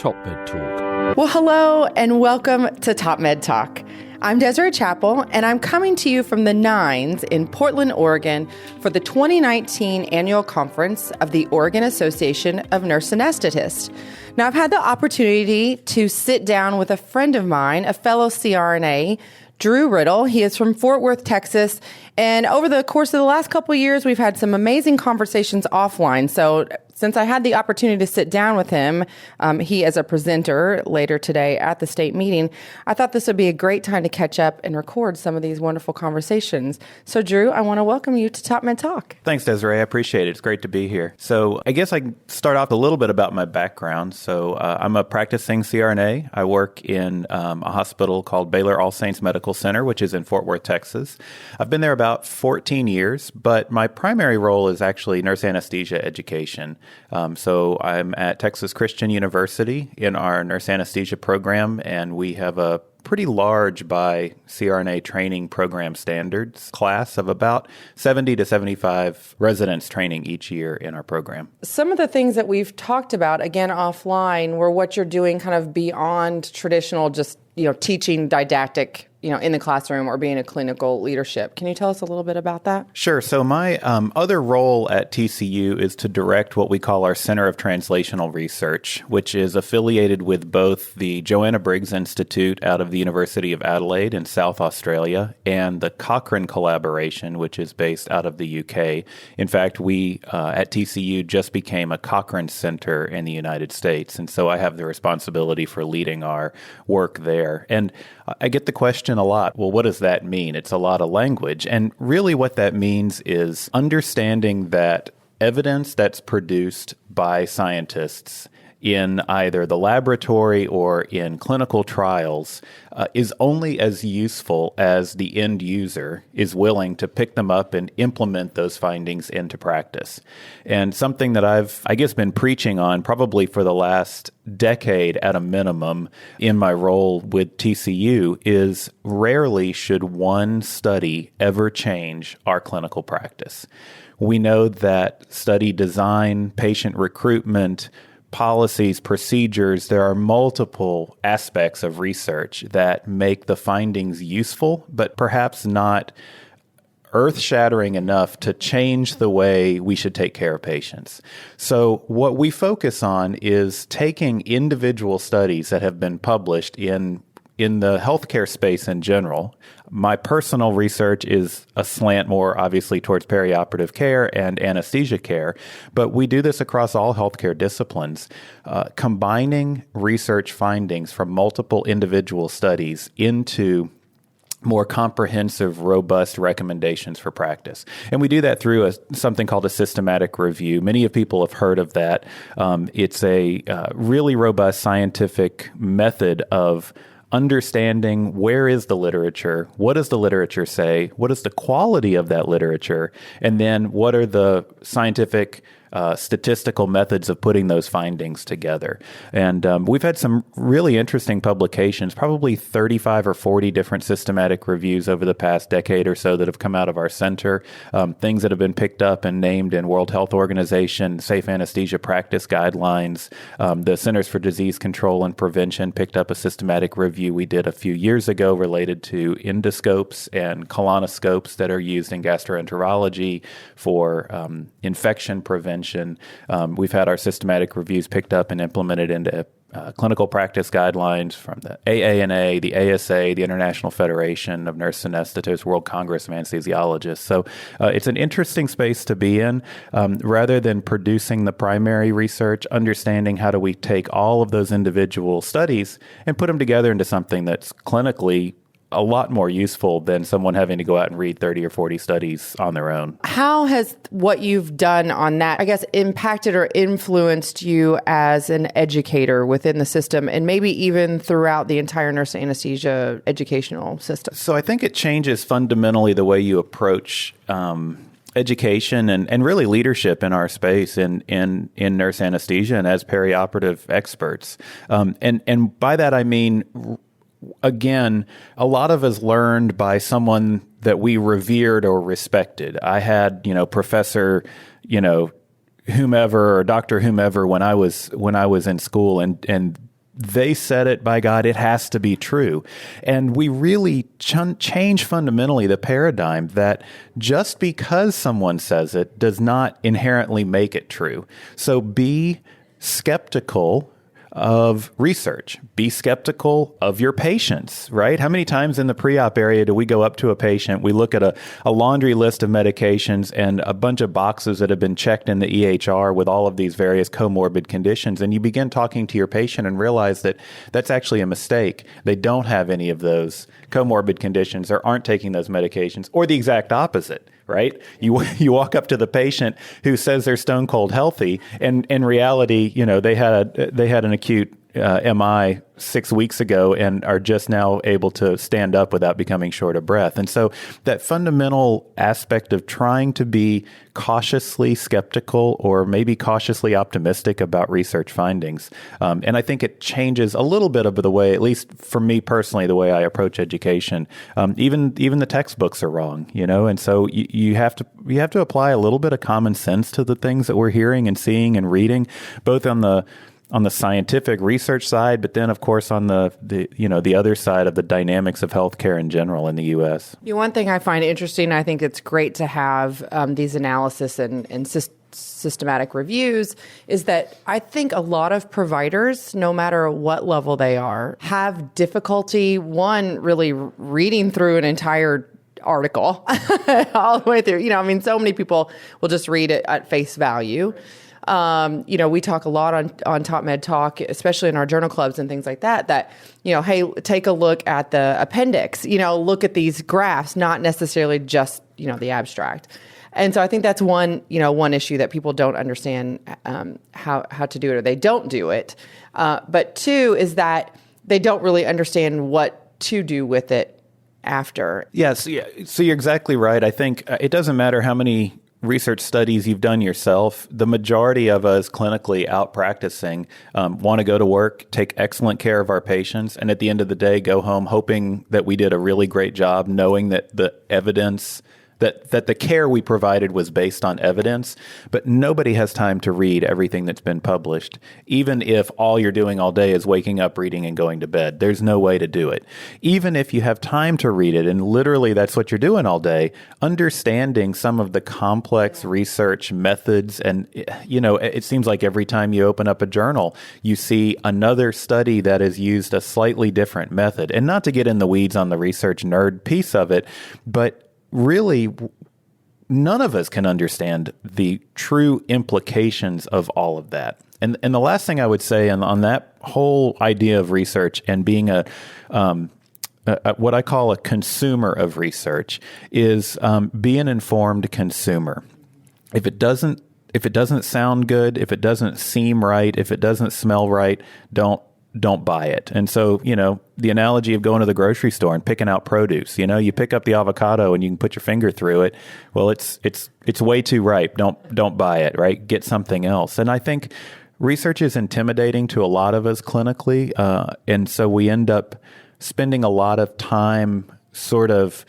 TopMedTalk. Well, hello and welcome to TopMedTalk. I'm Desiree Chappell, and I'm coming to you from the Nines in Portland, Oregon for the 2019 annual conference of the Oregon Association of Nurse Anesthetists. Now, I've had the opportunity to sit down with a friend of mine, a fellow CRNA, Dru Riddle. He is from Fort Worth, Texas. And over the course of the last couple of years, we've had some amazing conversations offline. So since I had the opportunity to sit down with him, he as a presenter later today at the state meeting, I thought this would be a great time to catch up and record some of these wonderful conversations. So Dru, I want to welcome you to TopMedTalk. Thanks, Desiree. I appreciate it. It's great to be here. So I guess I can start off a little bit about my background. So I'm a practicing CRNA. I work in a hospital called Baylor All Saints Medical Center, which is in Fort Worth, Texas. I've been there about 14 years, but my primary role is actually nurse anesthesia education. So I'm at Texas Christian University in our nurse anesthesia program, and we have a pretty large by CRNA training program standards class of about 70 to 75 residents training each year in our program. Some of the things that we've talked about, again, offline, were what you're doing kind of beyond traditional just, teaching didactic, in the classroom or being a clinical leadership. Can you tell us a little bit about that? Sure. So my other role at TCU is to direct what we call our Center of Translational Research, which is affiliated with both the Joanna Briggs Institute out of the University of Adelaide in South Australia and the Cochrane collaboration, which is based out of the UK. In fact, we at TCU just became a Cochrane Center in the United States, and so I have the responsibility for leading our work there. And I get the question a lot, well, what does that mean? It's a lot of language. And really what that means is understanding that evidence that's produced by scientists in either the laboratory or in clinical trials is only as useful as the end user is willing to pick them up and implement those findings into practice. And something that I've, been preaching on probably for the last decade at a minimum in my role with TCU is rarely should one study ever change our clinical practice. We know that study design, patient recruitment, policies, procedures, there are multiple aspects of research that make the findings useful, but perhaps not earth-shattering enough to change the way we should take care of patients. So what we focus on is taking individual studies that have been published in the healthcare space in general. My personal research is a slant more obviously towards perioperative care and anesthesia care, but we do this across all healthcare disciplines, combining research findings from multiple individual studies into more comprehensive, robust recommendations for practice. And we do that through something called a systematic review. Many of people have heard of that. It's a really robust scientific method of understanding where is the literature, what does the literature say, what is the quality of that literature, and then what are the scientific statistical methods of putting those findings together. And we've had some really interesting publications, probably 35 or 40 different systematic reviews over the past decade or so that have come out of our center, things that have been picked up and named in World Health Organization Safe Anesthesia Practice Guidelines. The Centers for Disease Control and Prevention picked up a systematic review we did a few years ago related to endoscopes and colonoscopes that are used in gastroenterology for infection prevention. We've had our systematic reviews picked up and implemented into clinical practice guidelines from the AANA, the ASA, the International Federation of Nurse Anesthetists, World Congress of Anesthesiologists. So it's an interesting space to be in. Rather than producing the primary research, understanding how do we take all of those individual studies and put them together into something that's clinically a lot more useful than someone having to go out and read 30 or 40 studies on their own. How has what you've done on that, impacted or influenced you as an educator within the system and maybe even throughout the entire nurse anesthesia educational system? So I think it changes fundamentally the way you approach education and really leadership in our space in nurse anesthesia and as perioperative experts. And by that I mean, again, a lot of us learned by someone that we revered or respected. I had, Professor, whomever or Dr. whomever when I was in school, and they said it, by God, it has to be true. And we really change fundamentally the paradigm that just because someone says it does not inherently make it true. So be skeptical of research. Be skeptical of your patients, right? How many times in the pre-op area do we go up to a patient, we look at a laundry list of medications and a bunch of boxes that have been checked in the EHR with all of these various comorbid conditions, and you begin talking to your patient and realize that that's actually a mistake. They don't have any of those comorbid conditions or aren't taking those medications, or the exact opposite. Right? You walk up to the patient who says they're stone cold healthy, and in reality, they had an acute MI 6 weeks ago and are just now able to stand up without becoming short of breath. And so that fundamental aspect of trying to be cautiously skeptical or maybe cautiously optimistic about research findings. And I think it changes a little bit of the way, at least for me personally, the way I approach education. Even the textbooks are wrong, and so you have to apply a little bit of common sense to the things that we're hearing and seeing and reading, both on the scientific research side, but then, of course, on the other side of the dynamics of healthcare in general in the U.S. One thing I find interesting, I think it's great to have these analysis and systematic reviews, is that I think a lot of providers, no matter what level they are, have difficulty, one, really reading through an entire article all the way through. So many people will just read it at face value. We talk a lot on TopMedTalk, especially in our journal clubs and things like that, hey, take a look at the appendix, look at these graphs, not necessarily just, the abstract. And so I think that's one issue that people don't understand how to do it, or they don't do it. But two is that they don't really understand what to do with it after. Yes. Yeah, so you're exactly right. I think it doesn't matter how many research studies you've done yourself. The majority of us clinically out practicing want to go to work, take excellent care of our patients, and at the end of the day, go home hoping that we did a really great job, knowing that the evidence that the care we provided was based on evidence, but nobody has time to read everything that's been published, even if all you're doing all day is waking up, reading, and going to bed. There's no way to do it. Even if you have time to read it, and literally that's what you're doing all day, understanding some of the complex research methods, and it seems like every time you open up a journal, you see another study that has used a slightly different method. And not to get in the weeds on the research nerd piece of it, but really, none of us can understand the true implications of all of that. And the last thing I would say on that whole idea of research and being what I call a consumer of research is be an informed consumer. If it doesn't sound good, if it doesn't seem right, if it doesn't smell right, don't buy it. And so, the analogy of going to the grocery store and picking out produce, you pick up the avocado and you can put your finger through it. Well, it's way too ripe. Don't buy it, right? Get something else. And I think research is intimidating to a lot of us clinically. And so we end up spending a lot of time sort of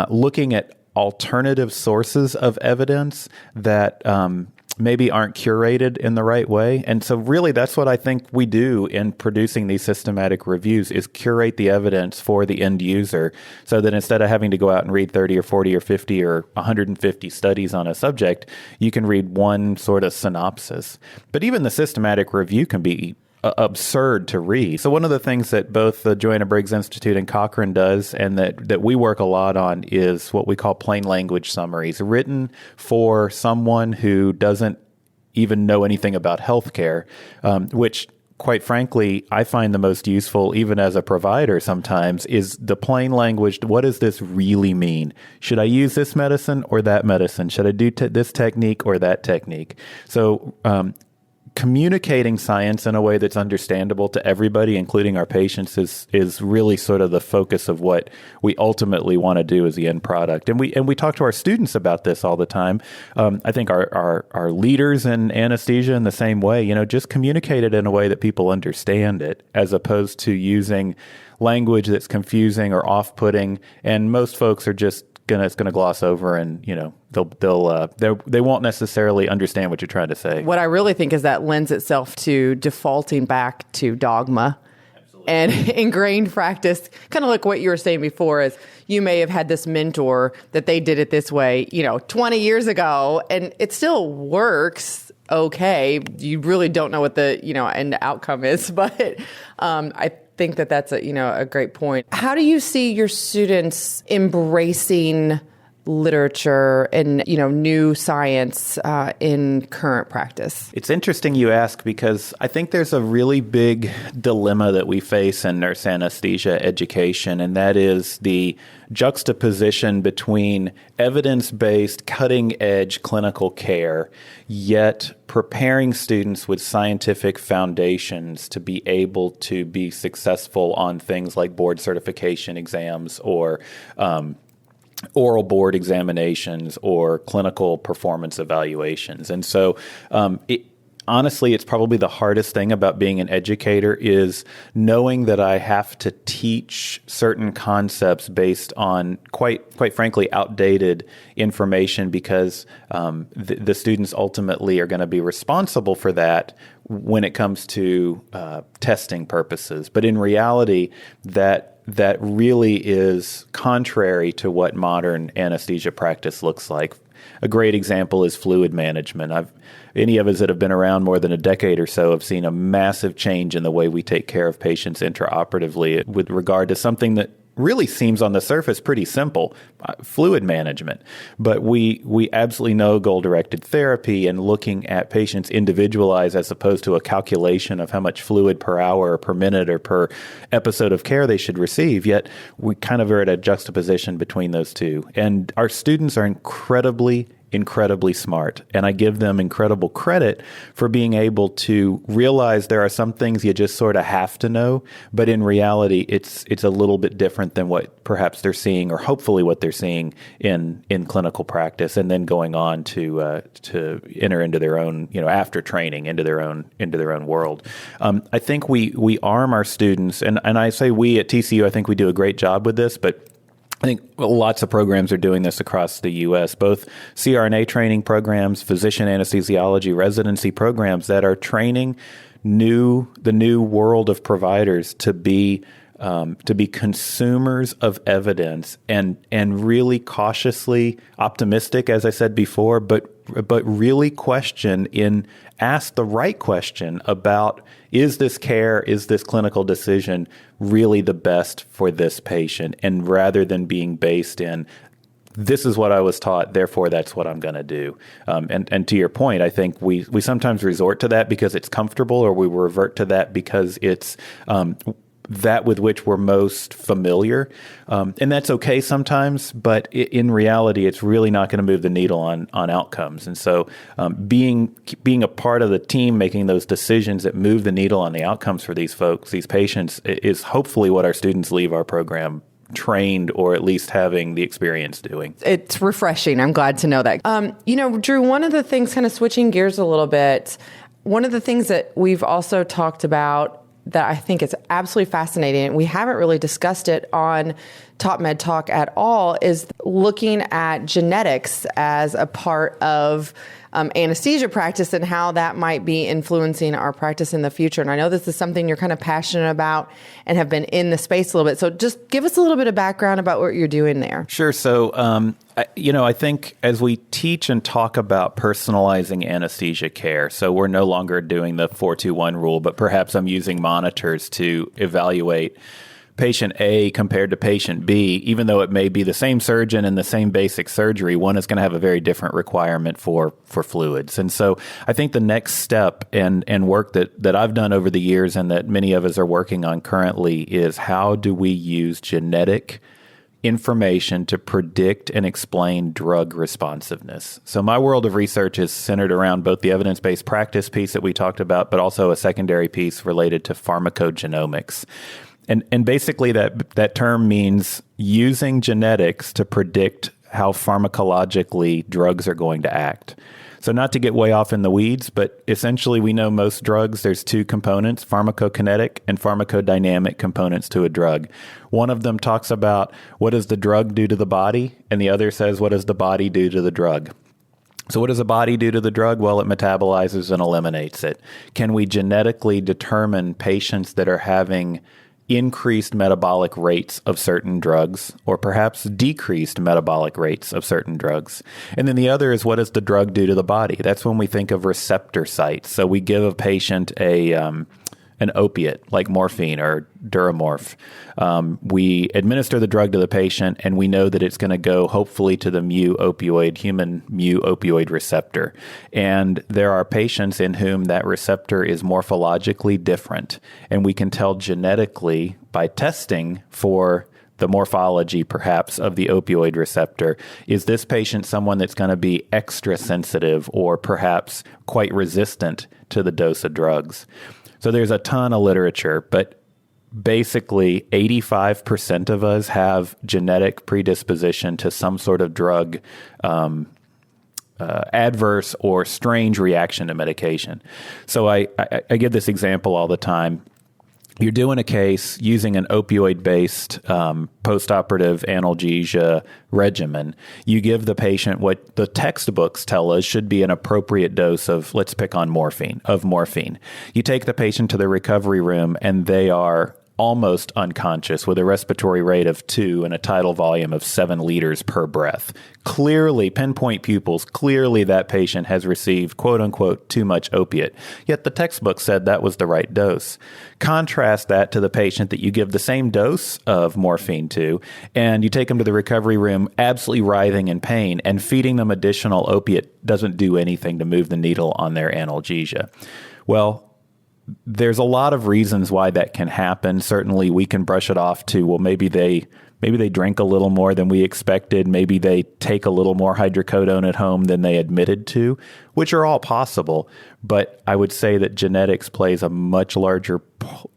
looking at alternative sources of evidence that maybe aren't curated in the right way. And so really that's what I think we do in producing these systematic reviews, is curate the evidence for the end user, so that instead of having to go out and read 30 or 40 or 50 or 150 studies on a subject, you can read one sort of synopsis. But even the systematic review can be absurd to read. So one of the things that both the Joanna Briggs Institute and Cochrane does, and that we work a lot on, is what we call plain language summaries, written for someone who doesn't even know anything about healthcare, which, quite frankly, I find the most useful, even as a provider sometimes, is the plain language. What does this really mean? Should I use this medicine or that medicine? Should I do this technique or that technique? So communicating science in a way that's understandable to everybody, including our patients, is really sort of the focus of what we ultimately want to do as the end product. And we talk to our students about this all the time. I think our leaders in anesthesia in the same way, just communicate it in a way that people understand it, as opposed to using language that's confusing or off-putting. And most folks are just it's going to gloss over, and they won't necessarily understand what you're trying to say. What I really think is that lends itself to defaulting back to dogma And ingrained practice, kind of like what you were saying before, is you may have had this mentor that they did it this way, 20 years ago, and it still works okay. You really don't know what the, end outcome is, but I think that that's a great point. How do you see your students embracing literature and new science in current practice? It's interesting you ask, because I think there's a really big dilemma that we face in nurse anesthesia education, and that is the juxtaposition between evidence-based, cutting-edge clinical care, yet preparing students with scientific foundations to be able to be successful on things like board certification exams or oral board examinations or clinical performance evaluations. And so honestly, it's probably the hardest thing about being an educator is knowing that I have to teach certain concepts based on quite frankly, outdated information, because the students ultimately are going to be responsible for that when it comes to testing purposes. But in reality, that really is contrary to what modern anesthesia practice looks like. A great example is fluid management. Any of us that have been around more than a decade or so have seen a massive change in the way we take care of patients intraoperatively with regard to something that really seems on the surface pretty simple, fluid management. But we absolutely know goal-directed therapy and looking at patients individualized as opposed to a calculation of how much fluid per hour or per minute or per episode of care they should receive. Yet we kind of are at a juxtaposition between those two. And our students are incredibly smart, and I give them incredible credit for being able to realize there are some things you just sort of have to know, but in reality, it's a little bit different than what perhaps they're seeing, or hopefully what they're seeing in clinical practice, and then going on to enter into their own, after training, into their own world. I think we arm our students, and I say we at TCU, I think we do a great job with this, but I think lots of programs are doing this across the U.S., both CRNA training programs, physician anesthesiology residency programs that are training the new world of providers to be consumers of evidence and really cautiously optimistic, as I said before, but really ask the right question about, is this care, is this clinical decision really the best for this patient? And rather than being based in, this is what I was taught, therefore that's what I'm going to do. And to your point, I think we sometimes resort to that because it's comfortable, or we revert to that because it's that with which we're most familiar. And that's okay sometimes, but in reality, it's really not going to move the needle on outcomes. And so being a part of the team making those decisions that move the needle on the outcomes for these folks, these patients, is hopefully what our students leave our program trained, or at least having the experience doing. It's refreshing. I'm glad to know that. Dru, one of the things, kind of switching gears a little bit, one of the things that we've also talked about that I think is absolutely fascinating, and we haven't really discussed it on TopMedTalk at all, is looking at genetics as a part of anesthesia practice and how that might be influencing our practice in the future. And I know this is something you're kind of passionate about and have been in the space a little bit. So just give us a little bit of background about what you're doing there. Sure. So, I think as we teach and talk about personalizing anesthesia care, so we're no longer doing the 4-2-1 rule, but perhaps I'm using monitors to evaluate patient A compared to patient B, even though it may be the same surgeon and the same basic surgery, one is going to have a very different requirement for fluids. And so I think the next step and work that I've done over the years and that many of us are working on currently is, how do we use genetic information to predict and explain drug responsiveness? So my world of research is centered around both the evidence-based practice piece that we talked about, but also a secondary piece related to pharmacogenomics. And basically that term means using genetics to predict how pharmacologically drugs are going to act. So not to get way off in the weeds, but essentially we know most drugs, there's two components, pharmacokinetic and pharmacodynamic components to a drug. One of them talks about what does the drug do to the body, and the other says what does the body do to the drug. So what does the body do to the drug? Well, it metabolizes and eliminates it. Can we genetically determine patients that are having increased metabolic rates of certain drugs or perhaps decreased metabolic rates of certain drugs. And then the other is, what does the drug do to the body? That's when we think of receptor sites. So we give a patient an opiate like morphine or Duromorph. We administer the drug to the patient, and we know that it's going to go hopefully to the human mu opioid receptor. And there are patients in whom that receptor is morphologically different, and we can tell genetically by testing for the morphology, perhaps, of the opioid receptor. Is this patient someone that's going to be extra sensitive or perhaps quite resistant to the dose of drugs? So there's a ton of literature, but basically 85% of us have genetic predisposition to some sort of drug adverse or strange reaction to medication. So I give this example all the time. You're doing a case using an opioid-based postoperative analgesia regimen. You give the patient what the textbooks tell us should be an appropriate dose of, let's pick on morphine. You take the patient to the recovery room, and they are almost unconscious with a respiratory rate of 2 and a tidal volume of 7 liters per breath. Clearly, pinpoint pupils, clearly that patient has received, quote unquote, too much opiate. Yet the textbook said that was the right dose. Contrast that to the patient that you give the same dose of morphine to, and you take them to the recovery room absolutely writhing in pain, and feeding them additional opiate doesn't do anything to move the needle on their analgesia. Well, there's a lot of reasons why that can happen. Certainly, we can brush it off to, well, maybe they drink a little more than we expected. Maybe they take a little more hydrocodone at home than they admitted to, which are all possible. But I would say that genetics plays a much larger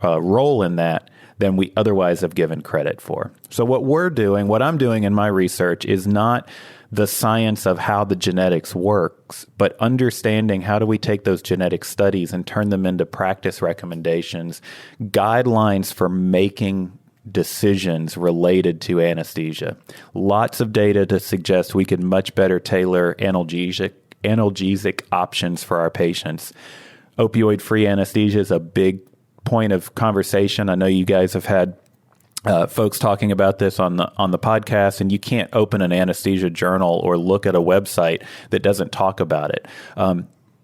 role in that than we otherwise have given credit for. So what I'm doing in my research is not the science of how the genetics works, but understanding how do we take those genetic studies and turn them into practice recommendations, guidelines for making decisions related to anesthesia. Lots of data to suggest we could much better tailor analgesic options for our patients. Opioid-free anesthesia is a big point of conversation. I know you guys have had folks talking about this on the podcast, and you can't open an anesthesia journal or look at a website that doesn't talk about it.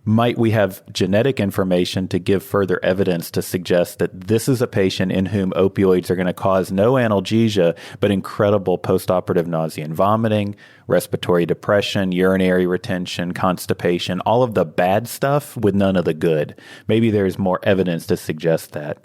Might we have genetic information to give further evidence to suggest that this is a patient in whom opioids are going to cause no analgesia, but incredible postoperative nausea and vomiting, respiratory depression, urinary retention, constipation, all of the bad stuff with none of the good? Maybe there's more evidence to suggest that.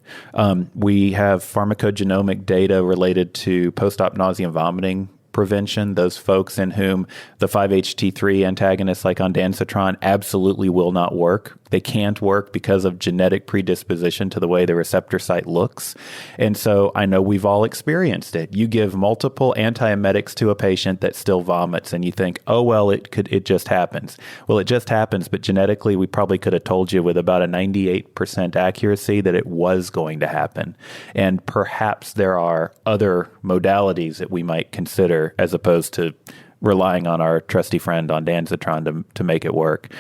We have pharmacogenomic data related to post-op nausea and vomiting prevention, those folks in whom the 5-HT3 antagonists like ondansetron absolutely will not work. They can't work because of genetic predisposition to the way the receptor site looks. And so I know we've all experienced it. You give multiple antiemetics to a patient that still vomits, and you think, oh, well, it just happens. Well, it just happens, but genetically we probably could have told you with about a 98% accuracy that it was going to happen. And perhaps there are other modalities that we might consider as opposed to relying on our trusty friend ondansetron to make it work.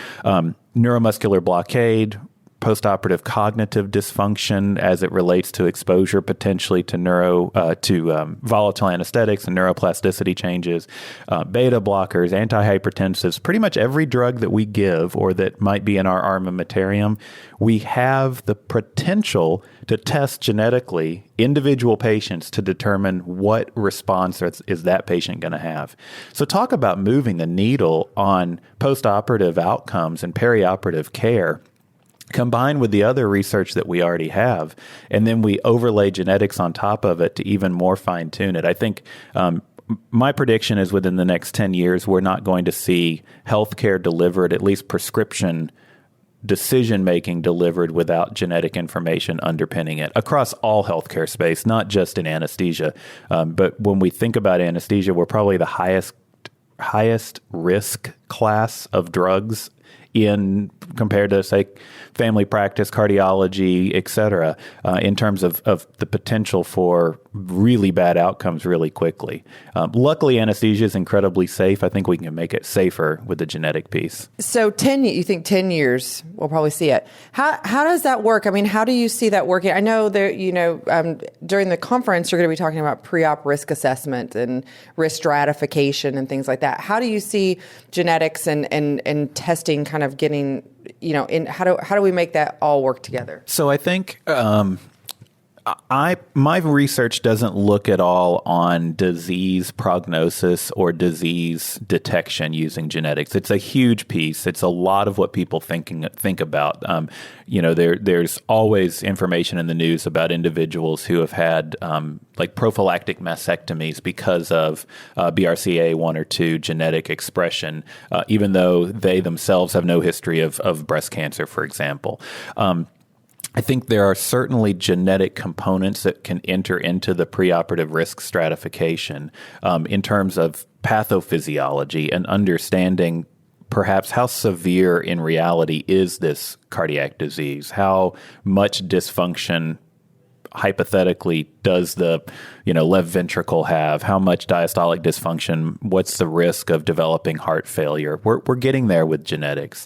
Neuromuscular blockade, postoperative cognitive dysfunction as it relates to exposure potentially to volatile anesthetics and neuroplasticity changes, beta blockers, antihypertensives, pretty much every drug that we give or that might be in our armamentarium, we have the potential to test genetically individual patients to determine what response is that patient going to have. So talk about moving the needle on postoperative outcomes and perioperative care, combined with the other research that we already have, and then we overlay genetics on top of it to even more fine-tune it. I think my prediction is within the next 10 years, we're not going to see healthcare delivered, at least prescription decision-making delivered without genetic information underpinning it across all healthcare space, not just in anesthesia. But when we think about anesthesia, we're probably the highest risk class of drugs in compared to, say, family practice, cardiology, et cetera, in terms of the potential for really bad outcomes really quickly. Luckily, anesthesia is incredibly safe. I think we can make it safer with the genetic piece. So you think 10 years, we'll probably see it. How does that work? I mean, how do you see that working? I know there, during the conference, you're going to be talking about pre-op risk assessment and risk stratification and things like that. How do you see genetics and testing kind of getting, how do we make that all work together? So I think my research doesn't look at all on disease prognosis or disease detection using genetics. It's a huge piece. It's a lot of what people think about. There's always information in the news about individuals who have had like prophylactic mastectomies because of BRCA1 or 2 genetic expression, even though they themselves have no history of breast cancer, for example. I think there are certainly genetic components that can enter into the preoperative risk stratification in terms of pathophysiology and understanding perhaps how severe in reality is this cardiac disease, how much dysfunction hypothetically does the left ventricle have, how much diastolic dysfunction, what's the risk of developing heart failure. We're getting there with genetics.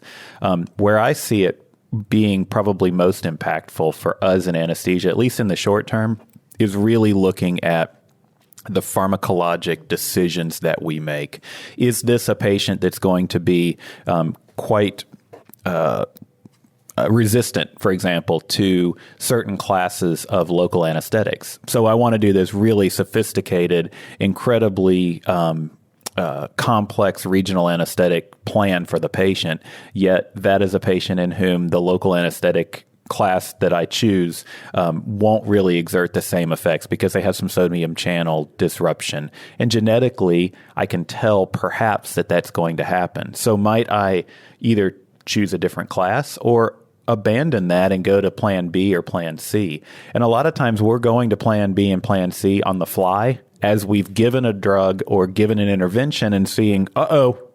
Where I see it being probably most impactful for us in anesthesia, at least in the short term, is really looking at the pharmacologic decisions that we make. Is this a patient that's going to be quite resistant, for example, to certain classes of local anesthetics? So I want to do this really sophisticated, incredibly complex regional anesthetic plan for the patient, yet that is a patient in whom the local anesthetic class that I choose won't really exert the same effects because they have some sodium channel disruption. And genetically, I can tell perhaps that that's going to happen. So might I either choose a different class or abandon that and go to plan B or plan C? And a lot of times we're going to plan B and plan C on the fly as we've given a drug or given an intervention and seeing,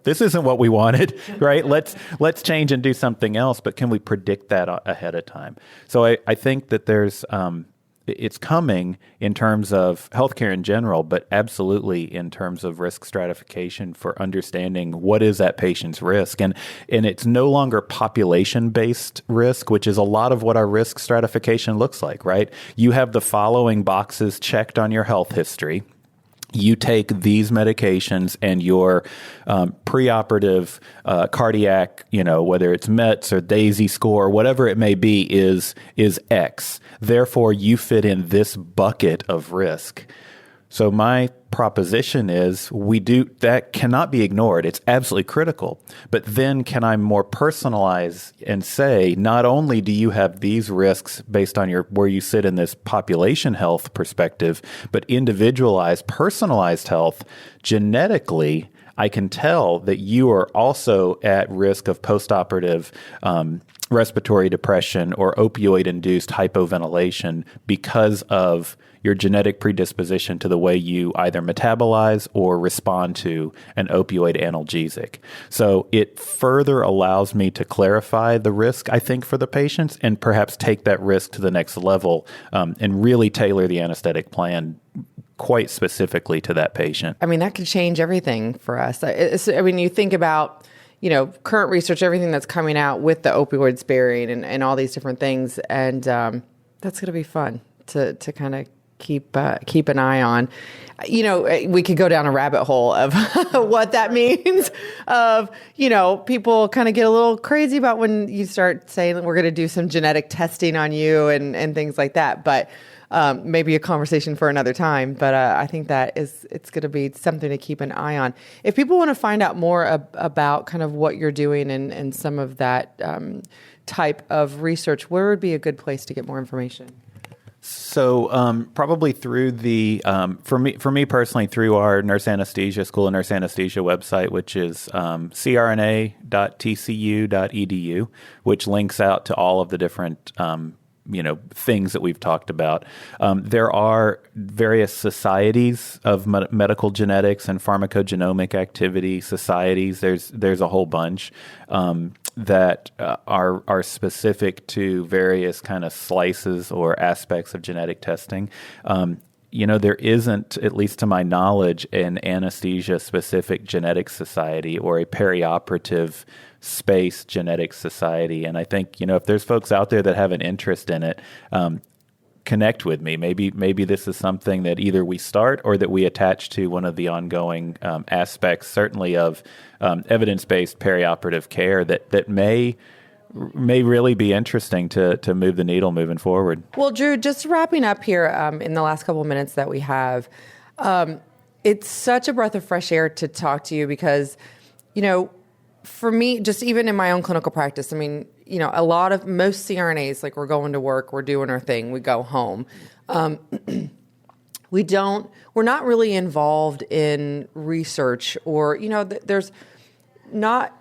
this isn't what we wanted, right? Let's change and do something else. But can we predict that ahead of time? So I think that there's it's coming in terms of healthcare in general, but absolutely in terms of risk stratification for understanding what is that patient's risk. And it's no longer population-based risk, which is a lot of what our risk stratification looks like, right? You have the following boxes checked on your health history. You take these medications and your preoperative cardiac, whether it's METS or DAISY score, whatever it may be, is X. Therefore, you fit in this bucket of risk. So my proposition is that cannot be ignored. It's absolutely critical. But then can I more personalize and say, not only do you have these risks based on where you sit in this population health perspective, but individualized, personalized health genetically, I can tell that you are also at risk of postoperative respiratory depression or opioid-induced hypoventilation because of your genetic predisposition to the way you either metabolize or respond to an opioid analgesic. So it further allows me to clarify the risk, I think, for the patients and perhaps take that risk to the next level and really tailor the anesthetic plan quite specifically to that patient. I mean, that could change everything for us. You think about current research, everything that's coming out with the opioid sparing and all these different things. And that's going to be fun to kind of keep an eye on. We could go down a rabbit hole of what that means of, people kind of get a little crazy about when you start saying that we're going to do some genetic testing on you and things like that. But maybe a conversation for another time. But I think that it's going to be something to keep an eye on. If people want to find out more about kind of what you're doing and some of that type of research, where would be a good place to get more information? So probably through for me personally, through our Nurse Anesthesia, School of Nurse Anesthesia website, which is crna.tcu.edu, which links out to all of the different things that we've talked about. There are various societies of medical genetics and pharmacogenomic activity societies. There's a whole bunch. that are specific to various kind of slices or aspects of genetic testing. There isn't, at least to my knowledge, an anesthesia-specific genetic society or a perioperative space genetic society. And I think, if there's folks out there that have an interest in it, connect with me. Maybe this is something that either we start or that we attach to one of the ongoing aspects, certainly of evidence-based perioperative care that may really be interesting to move the needle moving forward. Well, Dru, just wrapping up here in the last couple of minutes that we have, it's such a breath of fresh air to talk to you because, for me, just even in my own clinical practice, I mean, most CRNAs, like we're going to work, we're doing our thing, we go home. We're not really involved in research or, there's not,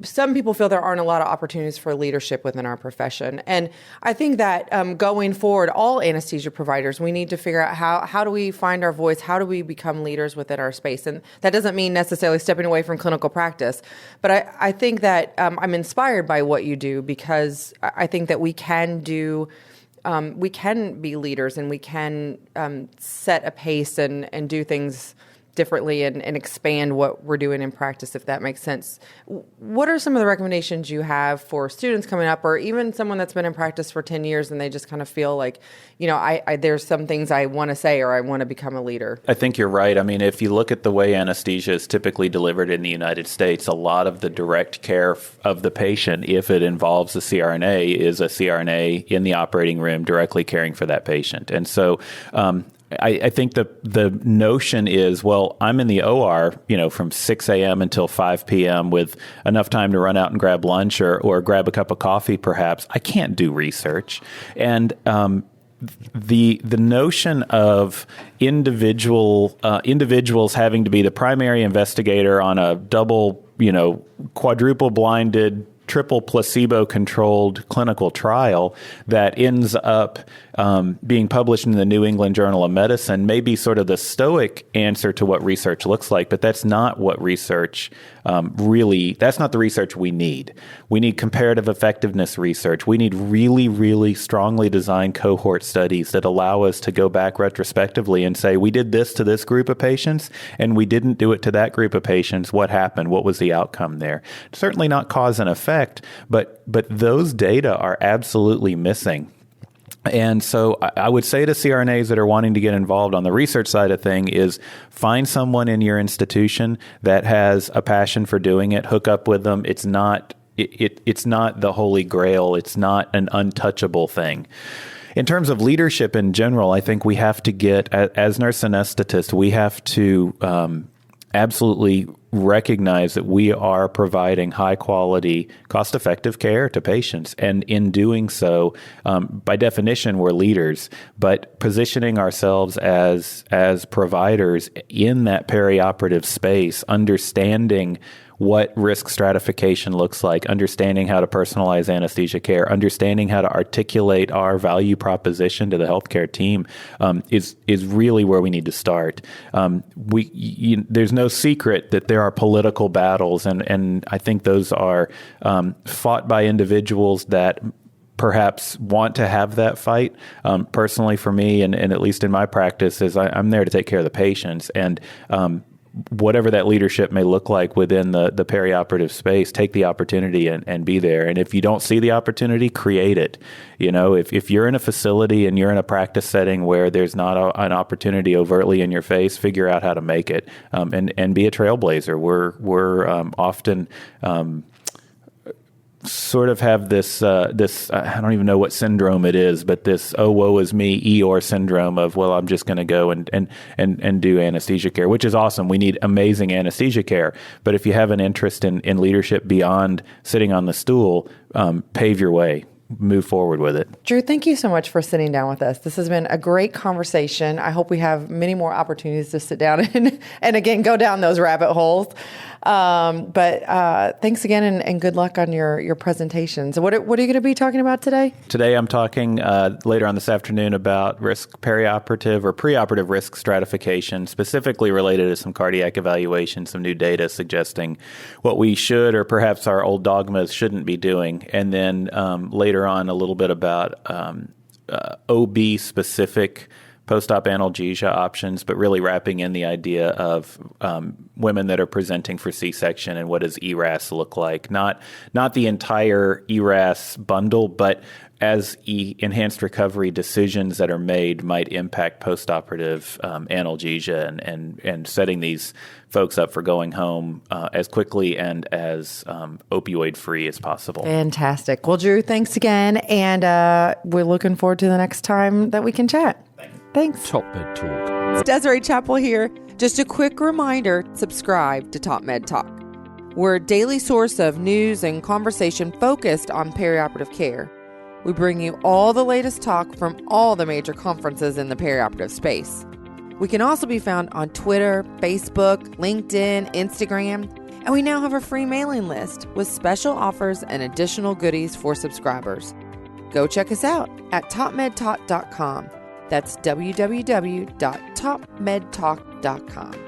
some people feel there aren't a lot of opportunities for leadership within our profession. And I think that going forward, all anesthesia providers, we need to figure out how do we find our voice? How do we become leaders within our space? And that doesn't mean necessarily stepping away from clinical practice. But I think that I'm inspired by what you do because I think that we can be leaders and we can set a pace and do things differently and expand what we're doing in practice, if that makes sense. What are some of the recommendations you have for students coming up or even someone that's been in practice for 10 years and they just kind of feel like, there's some things I want to say or I want to become a leader? I think you're right. I mean, if you look at the way anesthesia is typically delivered in the United States, a lot of the direct care of the patient, if it involves a CRNA, is a CRNA in the operating room directly caring for that patient. And so, I think the notion is, well, I'm in the OR, from 6 a.m. until 5 p.m. with enough time to run out and grab lunch or grab a cup of coffee, perhaps. I can't do research. And the notion of individuals having to be the primary investigator on a double, quadruple blinded, triple placebo-controlled clinical trial that ends up being published in the New England Journal of Medicine may be sort of the stoic answer to what research looks like, but that's not what research that's not the research we need. We need comparative effectiveness research. We need really, really strongly designed cohort studies that allow us to go back retrospectively and say, we did this to this group of patients and we didn't do it to that group of patients. What happened? What was the outcome there? Certainly not cause and effect, but those data are absolutely missing. And so I would say to CRNAs that are wanting to get involved on the research side of thing is find someone in your institution that has a passion for doing it, hook up with them. It's not the holy grail. It's not an untouchable thing. In terms of leadership in general, I think we have to get, as nurse anesthetists, we have to absolutely recognize that we are providing high quality, cost effective care to patients. And in doing so, by definition, we're leaders, but positioning ourselves as providers in that perioperative space, understanding what risk stratification looks like, understanding how to personalize anesthesia care, understanding how to articulate our value proposition to the healthcare team is really where we need to start. There's no secret that there are political battles, and I think those are fought by individuals that perhaps want to have that fight. Personally, for me, and at least in my practice, is I'm there to take care of the patients, and whatever that leadership may look like within the perioperative space, take the opportunity and be there. And if you don't see the opportunity, create it. If you're in a facility and you're in a practice setting where there's not an opportunity overtly in your face, figure out how to make it and be a trailblazer. We're often sort of have this I don't even know what syndrome it is, but this woe is me Eeyore syndrome of, well, I'm just going to go and do anesthesia care, which is awesome. We need amazing anesthesia care, but if you have an interest in leadership beyond sitting on the stool, pave your way. move forward with it. Dru, thank you so much for sitting down with us. This has been a great conversation. I hope we have many more opportunities to sit down and again, go down those rabbit holes. But thanks again and good luck on your presentation. So what are you going to be talking about today? Today I'm talking later on this afternoon about risk perioperative or preoperative risk stratification, specifically related to some cardiac evaluation, some new data suggesting what we should or perhaps our old dogmas shouldn't be doing. And then later on a little bit about OB-specific post-op analgesia options, but really wrapping in the idea of women that are presenting for C-section and what does ERAS look like. Not the entire ERAS bundle, but as enhanced recovery decisions that are made might impact post-operative analgesia and setting these folks up for going home as quickly and as opioid-free as possible. Fantastic. Well, Dru, thanks again, and we're looking forward to the next time that we can chat. Thanks. TopMed Talk. It's Desiree Chappell here. Just a quick reminder, subscribe to TopMed Talk. We're a daily source of news and conversation focused on perioperative care. We bring you all the latest talk from all the major conferences in the perioperative space. We can also be found on Twitter, Facebook, LinkedIn, Instagram, and we now have a free mailing list with special offers and additional goodies for subscribers. Go check us out at topmedtalk.com. That's www.topmedtalk.com.